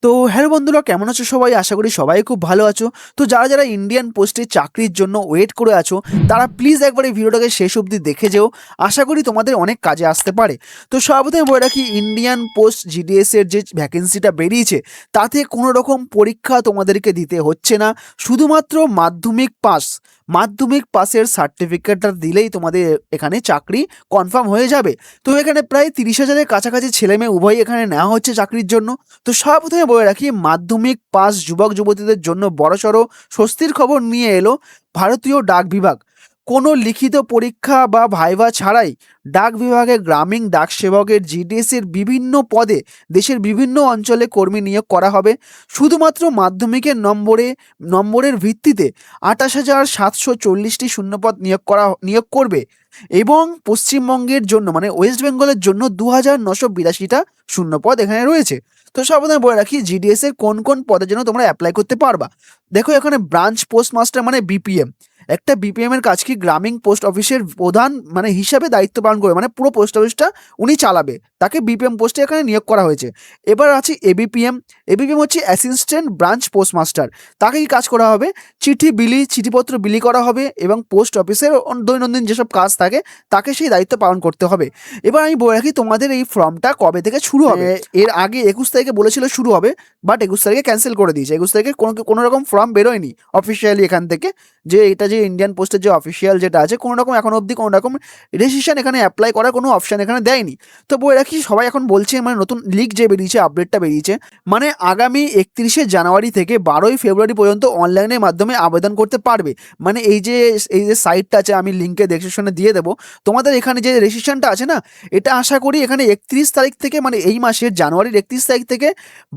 তো হ্যালো বন্ধুরা, কেমন আছো সবাই? আশা করি সবাই খুব ভালো আছো। তো যারা ইন্ডিয়ান পোস্টে চাকরির জন্য ওয়েট করে আছো, তারা প্লিজ একবার এই ভিডিওটাকে শেষ অবধি দেখে যেও। আশা করি তোমাদের অনেক কাজে আসতে পারে। তো সর্বপ্রথমে বলে রাখি, ইন্ডিয়ান পোস্ট জিডিএস এর যে ভ্যাকেন্সিটা বেরিয়েছে, তাতে কোনো রকম পরীক্ষা তোমাদেরকে দিতে হচ্ছে না। শুধুমাত্র মাধ্যমিক পাসের সার্টিফিকেটটা দিলেই তোমাদের এখানে চাকরি কনফার্ম হয়ে যাবে। তো এখানে প্রায় 30,000-এর কাছাকাছি ছেলেমেয়ে উভয়ই এখানে নেওয়া হচ্ছে চাকরির জন্য। তো সর্বপ্রথমে বলে রাখি, মাধ্যমিক পাস যুবক যুবতীদের জন্য বড়সড় স্বস্তির খবর নিয়ে এলো ভারতীয় ডাক বিভাগ। কোনো লিখিত পরীক্ষা বা ভাইভা ছাড়াই ডাক বিভাগে গ্রামীণ ডাক সেবকের জিডিএস এর বিভিন্ন পদে দেশের বিভিন্ন অঞ্চলে কর্মী নিয়োগ করা হবে। শুধুমাত্র মাধ্যমিকের নম্বরের ভিত্তিতে 28,740টি শূন্যপদ নিয়োগ করবে এবং পশ্চিমবঙ্গের জন্য মানে ওয়েস্ট বেঙ্গলের জন্য 2,982টা শূন্যপদ এখানে রয়েছে। তো সর্বপ্রথমে বলে রাখি, জিডিএস এর কোন কোন পদের জন্য তোমরা অ্যাপ্লাই করতে পারবা। দেখো, এখানে ব্রাঞ্চ পোস্ট মাস্টার মানে বিপিএম, একটা বিপিএম এর কাজ কি গ্রামীণ পোস্ট অফিসের প্রধান মানে হিসাবে দায়িত্ব পালন করে, মানে পুরো পোস্ট অফিসটা উনি চালাবে, তাকে বিপিএম পোস্টে এখানে নিয়োগ করা হয়েছে। এবার আছে এবিপিএম। এবিপিএম হচ্ছে অ্যাসিস্ট্যান্ট ব্রাঞ্চ পোস্ট মাস্টার, তাকে কি কাজ করা হবে? চিঠিপত্র বিলি করা হবে এবং পোস্ট অফিসের দৈনন্দিন যেসব কাজ থাকে তাকে সেই দায়িত্ব পালন করতে হবে। এবার আমি বলে রাখি, তোমাদের এই ফর্মটা কবে থেকে শুরু হবে। এর আগে 21 তারিখে বলেছিল শুরু হবে, বাট 21 তারিখে ক্যান্সেল করে দিয়েছে। 21 তারিখে কোনো রকম ফর্ম বেরোয়নি অফিসিয়ালি এখান থেকে, যে এটা যে ইন্ডিয়ান পোস্টের যে অফিসিয়াল যেটা আছে, কোনো রকম এখন অবধি কোনো রকম রেজিস্ট্রেশন এখানে অ্যাপ্লাই করার কোনো অপশান এখানে দেয়নি। তো বলে রাখি, সবাই এখন বলছে মানে নতুন লিক যে বেরিয়েছে, আপডেটটা বেরিয়েছে, মানে আগামী 31শে জানুয়ারি থেকে 12ই ফেব্রুয়ারি পর্যন্ত অনলাইনের মাধ্যমে আবেদন করতে পারবে। মানে এই যে সাইটটা আছে, আমি লিঙ্কে ডেসক্রিপশনে দিয়ে দেবো। তোমাদের এখানে যে রেজিস্ট্রেশনটা আছে না, এটা আশা করি এখানে 31 তারিখ থেকে, মানে এই মাসের জানুয়ারির 31 তারিখ থেকে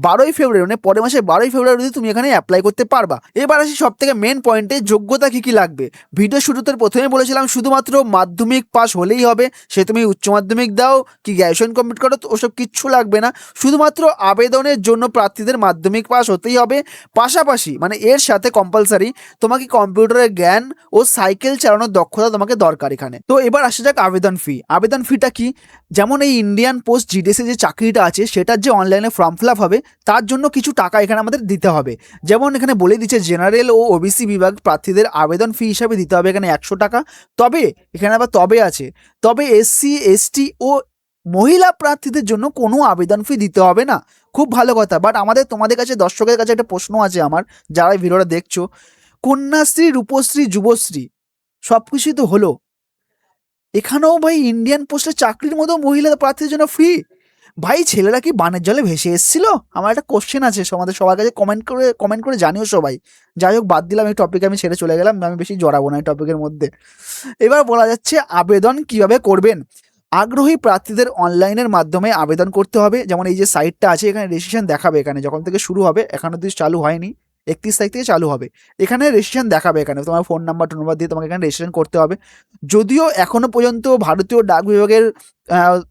12ই ফেব্রুয়ারি, মানে পরের মাসে 12ই ফেব্রুয়ারি তুমি এখানে অ্যাপ্লাই করতে পারবা। এবার আসি সব থেকে মেন পয়েন্টে, যোগ্যতা কী কী লাগবে। ভিডিও শুরুতে প্রথমে বলেছিলাম শুধুমাত্র মাধ্যমিক পাস হলেই হবে, সে তুমি উচ্চ মাধ্যমিক দাও কি গ্র্যাজুয়েশন কমপ্লিট করো, তো ওসব কিচ্ছু লাগবে না। শুধুমাত্র আবেদনের জন্য প্রার্থীদের মাধ্যমিক পাস হতেই হবে। পাশাপাশি মানে এর সাথে কম্পালসারি তোমাকে কম্পিউটারের জ্ঞান ও সাইকেল চালানোর দক্ষতা তোমাকে দরকার এখানে। তো এবার আসা যাক আবেদন ফিটা কি। যেমন এই ইন্ডিয়ান পোস্ট জিডিএসে যে চাকরিটা আছে, সেটার যে অনলাইনে ফর্ম ফিল আপ হবে, তার জন্য কিছু টাকা এখানে আমাদের দিতে হবে। যেমন এখানে বলে দিচ্ছে, জেনারেল ও ওবিসি বিভাগ প্রার্থীদের আবেদন ফি হিসাবে দিতে হবে এখানে 100 টাকা। তবে এখানে আবার তবে এসসি এসটি ও মহিলা প্রার্থীদের জন্য কোনো আবেদন ফি দিতে হবে না। খুব ভালো কথা। বাট তোমাদের কাছে, দর্শকের কাছে একটা প্রশ্ন আছে আমার, যারা এই ভিডিওটা দেখছো, কন্যাশ্রী, রূপশ্রী, যুবশ্রী সব কিছুই তো হলো, এখানেও ভাই ইন্ডিয়ান পোস্টের চাকরির মতো মহিলা প্রার্থীদের জন্য ফ্রি। ভাই, ছেলেরা কি বানের জলে ভেসে এসেছিল? আমার একটা কোশ্চেন আছে আমাদের সবার কাছে, কমেন্ট করে জানিও সবাই। যাই হোক, বাদ দিলাম এই টপিক, আমি ছেড়ে চলে গেলাম, আমি বেশি জড়াবো না এই টপিকের মধ্যে। এবার বলা যাচ্ছে আবেদন কিভাবে করবেন। আগ্রহী প্রার্থীদের অনলাইনের মাধ্যমে আবেদন করতে হবে। যেমন এই যে সাইটটা আছে, এখানে রেজিস্ট্রেশন দেখাবে, এখানে যখন থেকে শুরু হবে, এখনো অবধি চালু হয়নি, 31 তারিখ থেকে চালু হবে। এখানে রেজিস্ট্রেশন দেখাবে, এখানে তোমার ফোন নাম্বার দিয়ে তোমাকে এখানে রেজিস্ট্রেশন করতে হবে। যদিও এখনো পর্যন্ত ভারতীয় ডাক বিভাগের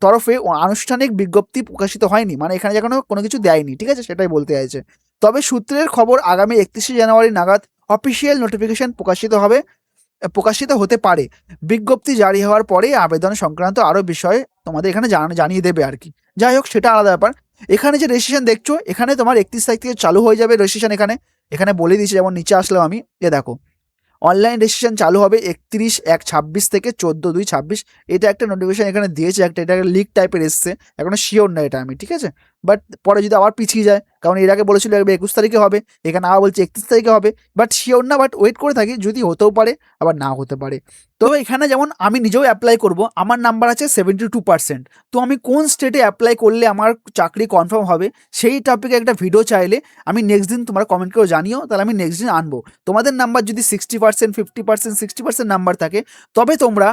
তরফে আনুষ্ঠানিক বিজ্ঞপ্তি প্রকাশিত হয়নি, মানে এখানে এখনো কোনো কিছু দেয়নি, ঠিক আছে, সেটাই বলতে চাইছে। তবে সূত্রের খবর, আগামী 31শে জানুয়ারি নাগাদ অফিসিয়াল নোটিফিকেশন প্রকাশিত হতে পারে। বিজ্ঞপ্তি জারি হওয়ার পরেই আবেদন সংক্রান্ত আরও বিষয় তোমাদের এখানে জানিয়ে দেবে আর কি। যাই হোক, সেটা আলাদা ব্যাপার। এখানে যে রেজিস্ট্রেশন দেখছো, এখানে তোমার 31 তারিখ থেকে চালু হয়ে যাবে রেজিস্ট্রেশন। এখানে বলে দিয়েছি, যেমন নিচে আসলাম আমি, দেখো অনলাইন রেজিস্ট্রেশন চালু হবে 31/1/26 থেকে 14/2/26। এটা একটা নোটিফিকেশন এখানে দিয়েছে, এটা লিক টাইপের এসছে, এখনো শিওর না এটা আমি, ঠিক আছে। বাট পরে যদি আবার পিছিয়ে যায়, কারণ এর আগে বলেছিল 21 তারিখে হবে, এখানে আবার বলছে 31 তারিখে হবে, বাট শিওর না। বাট ওয়েট করে থাকি, যদি হতেও পারে আবার না হতে পারে। তো এখানে যেমন আমি নিজেও অ্যাপ্লাই করব, আমার নাম্বার আছে 72%। তো আমি কোন স্টেটে অ্যাপ্লাই করলে আমার চাকরি কনফার্ম হবে, সেই টপিকে একটা ভিডিও চাইলে আমি নেক্সট দিন তোমরা কমেন্ট করে জানিও, তাহলে আমি নেক্সট দিন আনবো। তোমাদের নাম্বার যদি 60%, 50%, 60% নাম্বার থাকে, তবে তোমরা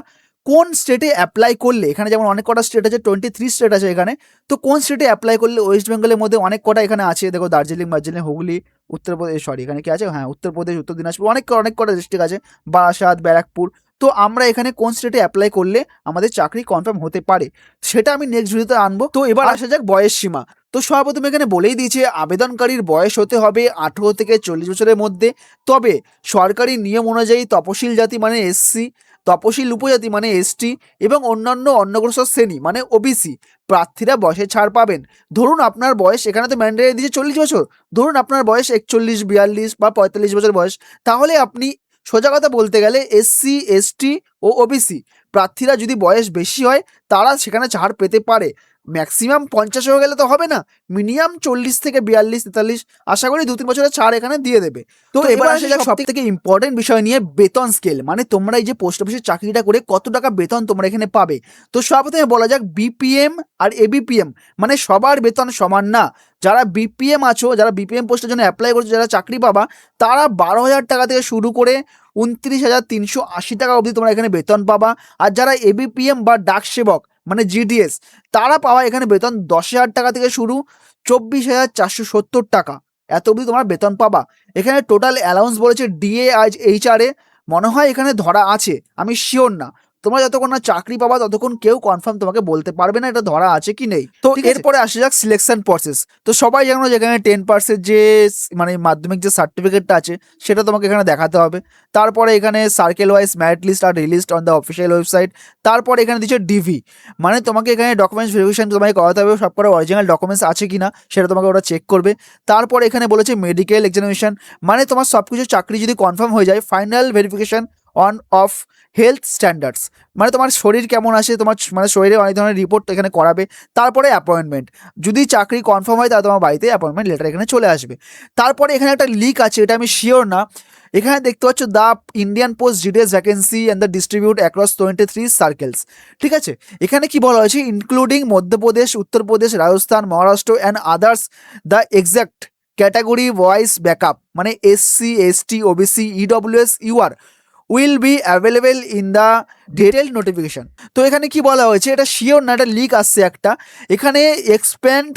কোন স্টেটে অ্যাপ্লাই করলে, এখানে যেমন অনেক কটা স্টেট আছে, 23 স্টেট আছে এখানে, তো কোন স্টেটে অ্যাপ্লাই করলে, ওয়েস্ট বেঙ্গলের মধ্যে অনেক কটা এখানে আছে, দেখো দার্জিলিং, হুগলি, উত্তরপ্রদেশ, এখানে কি আছে, হ্যাঁ উত্তরপ্রদেশ, উত্তর দিনাজপুর, অনেক কটা ডিস্ট্রিক্ট আছে, বারাসাত, ব্যারাকপুর। তো আমরা এখানে কোন স্টেটে অ্যাপ্লাই করলে আমাদের চাকরি কনফার্ম হতে পারে, সেটা আমি নেক্সট ভিডিওতে আনবো। তো এবার আসা যাক বয়স সীমা। তো সর্বপ্রথম এখানে বলেই দিয়েছে, আবেদনকারীর বয়স হতে হবে 18 থেকে 40 বছরের মধ্যে। তবে সরকারি নিয়ম অনুযায়ী তপশিল জাতি মানে এসসি তপশিলি উপজাতি মানে এসটি এবং অন্যান্য অনগ্রসর শ্রেণী মানে ওবিসি প্রার্থীরা বয়সে ছাড় পাবেন। ধরুন আপনার বয়স, এখানে তো ম্যান্ডেট দিয়েছে 40 বছর, ধরুন আপনার বয়স 41, 42 বা 45 বছর বয়স, তাহলে আপনি সোজা কথা বলতে গেলে এসসি, এসটি ও ওবিসি প্রার্থীরা যদি বয়স বেশি হয় তারা সেখানে ছাড় পেতে পারে। ম্যাক্সিমাম 50 হয়ে গেলে তো হবে না, মিনিমাম 40 থেকে 42, 43, আশা করি 2-3 বছরের ছাড় এখানে দিয়ে দেবে। তো এবার আসা যাক সব থেকে ইম্পর্টেন্ট বিষয় নিয়ে, বেতন স্কেল, মানে তোমরা এই যে পোস্ট অফিসের চাকরিটা করে কত টাকা বেতন তোমরা এখানে পাবে। তো সর্বপ্রথমে বলা যাক বিপিএম আর এবিপিএম, মানে সবার বেতন সমান না। যারা বিপিএম আছো, যারা বিপিএম পোস্টের জন্য অ্যাপ্লাই করছো, যারা চাকরি পাবা, তারা 12,000 টাকা থেকে শুরু করে 29,380 টাকা অবধি তোমরা এখানে বেতন পাবা। আর যারা এবিপিএম বা ডাক সেবক মানে জিডিএস, তারা পাওয়া এখানে বেতন 10,000 টাকা থেকে শুরু 24,470 টাকা, এত অবধি তোমরা বেতন পাবা। এখানে টোটাল অ্যালাউন্স বলেছে ডিএ আজ এইচআরএ, মনে হয় এখানে ধরা আছে, আমি শিওর না। তোমরা যতক্ষণ না চাকরি পাবা ততক্ষণ কেউ কনফার্ম তোমাকে বলতে পারবে না এটা ধরা আছে কি নেই। তো এরপরে আসা যাক সিলেকশন প্রসেস। তো সবাই জানো যেখানে 10% যে মানে মাধ্যমিক যে সার্টিফিকেটটা আছে সেটা তোমাকে এখানে দেখাতে হবে। তারপরে এখানে circle wise merit list are released on the official website. তারপরে এখানে দিচ্ছে ডিভি, মানে তোমাকে এখানে ডকুমেন্টস ভেরিফিকেশন তোমাকে করাতে হবে, সব করে অরিজিনাল ডকুমেন্টস আছে কিনা সেটা তোমাকে ওরা চেক করবে। তারপরে এখানে বলেছে মেডিকেল এক্সামিনেশন, মানে তোমার সব কিছু চাকরি যদি কনফার্ম হয়ে যায়, final verification on of health standards, মানে তোমার শরীর কেমন আছে, তোমার মানে শরীরে অনেক ধরনের রিপোর্ট এখানে করাবে। তারপরে অ্যাপয়েন্টমেন্ট, যদি চাকরি কনফার্ম হয় তাহলে তোমার বাড়িতে অ্যাপয়েন্টমেন্ট লেটার এখানে চলে আসবে। তারপরে এখানে একটা লিক আছে, এটা আমি শিওর না। এখানে দেখতে পাচ্ছ the Indian post details vacancy and the distribute across 23 circles. ঠিক আছে, এখানে কি বলা হয়েছে, including Madhya Pradesh, Uttar Pradesh, Rajasthan, Maharashtra and others, the exact category wise backup মানে SC, ST, OBC, EWS, UR will be available in the detail notification. তো এখানে কি বলা হয়েছে, এটা শিওর না, এটা লিক আসছে একটা। এখানে এক্সপ্যান্ড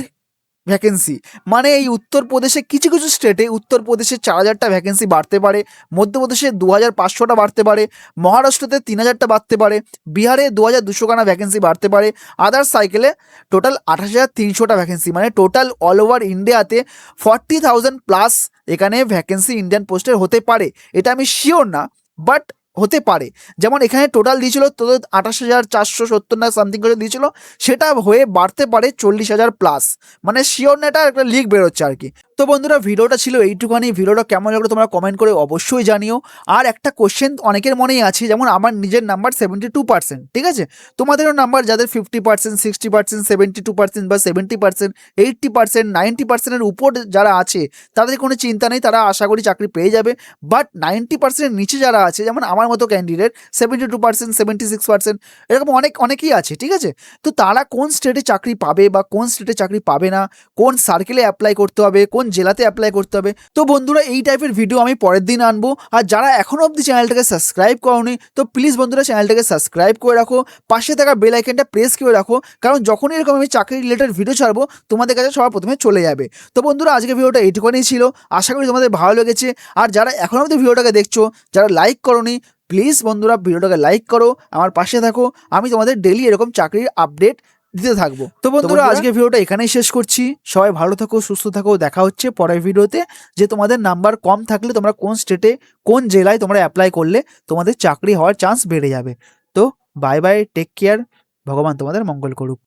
ভ্যাকেন্সি, মানে এই উত্তরপ্রদেশে কিছু কিছু স্টেটে উত্তরপ্রদেশে 4,000টা ভ্যাকেন্সি বাড়তে পারে, মধ্যপ্রদেশে 2,500টা বাড়তে পারে, মহারাষ্ট্রতে 3,000টা বাড়তে পারে, বিহারে 2,200খানা ভ্যাকেন্সি বাড়তে পারে, আদার সাইকেলে টোটাল 28,300টা ভ্যাকেন্সি, মানে টোটাল অল ওভার ইন্ডিয়াতে 40,000 প্লাস এখানে ভ্যাকেন্সি ইন্ডিয়ান পোস্টের হতে পারে। এটা আমি শিওর না, বাট হতে পারে। যেমন এখানে টোটাল দিয়েছিল তো 28,470 না সামথিং করে দিয়েছিল, সেটা হয়ে বাড়তে পারে 40,000 প্লাস, মানে শিওর না, এটা একটা লিক বেরোচ্ছে আর কি। তো বন্ধুরা ভিডিওটা ছিল এইটুখানি, ভিডিওটা কেমন লাগলো তোমরা কমেন্ট করে অবশ্যই জানিও। আর একটা কোশ্চেন অনেকের মনেই আছে, যেমন আমার নিজের নাম্বার 72%, ঠিক আছে, তোমাদেরও নাম্বার যাদের 50%, 60%, 72% বা 70%, 80%, 90%-এর উপর যারা আছে তাদের কোনো চিন্তা নেই, তারা আশা করি চাকরি পেয়ে যাবে। বাট 90%-এর নিচে যারা আছে, যেমন আমার মতো ক্যান্ডিডেট 72%, 76%, এরকম অনেকেই আছে, ঠিক আছে। তো তারা কোন স্টেটে চাকরি পাবে বা কোন স্টেটে চাকরি পাবে না, কোন সার্কেলে অ্যাপ্লাই করতে হবে, কোন জেলাতে অ্যাপ্লাই করতে হবে, তো বন্ধুরা এই টাইপের ভিডিও আমি পরের দিন আনবো। আর যারা এখনো অবধি চ্যানেলটাকে সাবস্ক্রাইব করোনি, তো প্লিজ বন্ধুরা চ্যানেলটাকে সাবস্ক্রাইব করে রাখো, পাশে থাকা বেল আইকনটা প্রেস করে রাখো, কারণ যখনই এরকম আমি চাকরি রিলেটেড ভিডিও ছাড়বো তোমাদের কাছে সবার প্রথমে চলে যাবে। তো বন্ধুরা আজকে ভিডিওটা এইটুকুনি ছিল, আশা করি তোমাদের ভালো লেগেছে। আর যারা এখনো অবধি ভিডিওটাকে দেখছো, যারা লাইক করোনি, প্লিজ বন্ধুরা ভিডিওটাকে লাইক করো, আমার পাশে থাকো, আমি তোমাদের ডেলি এরকম চাকরির আপডেট দিতে থাকবো। তো বন্ধুরা আজকে ভিডিওটা এখানেই শেষ করছি, সবাই ভালো থাকো, সুস্থ থাকো, দেখা হচ্ছে পরের ভিডিওতে, যে তোমাদের নাম্বার কম থাকলে তোমরা কোন স্টেটে কোন জেলায় তোমরা অ্যাপ্লাই করলে তোমাদের চাকরি হওয়ার চান্স বেড়ে যাবে। তো বাই বাই, টেক কেয়ার, ভগবান তোমাদের মঙ্গল করুক।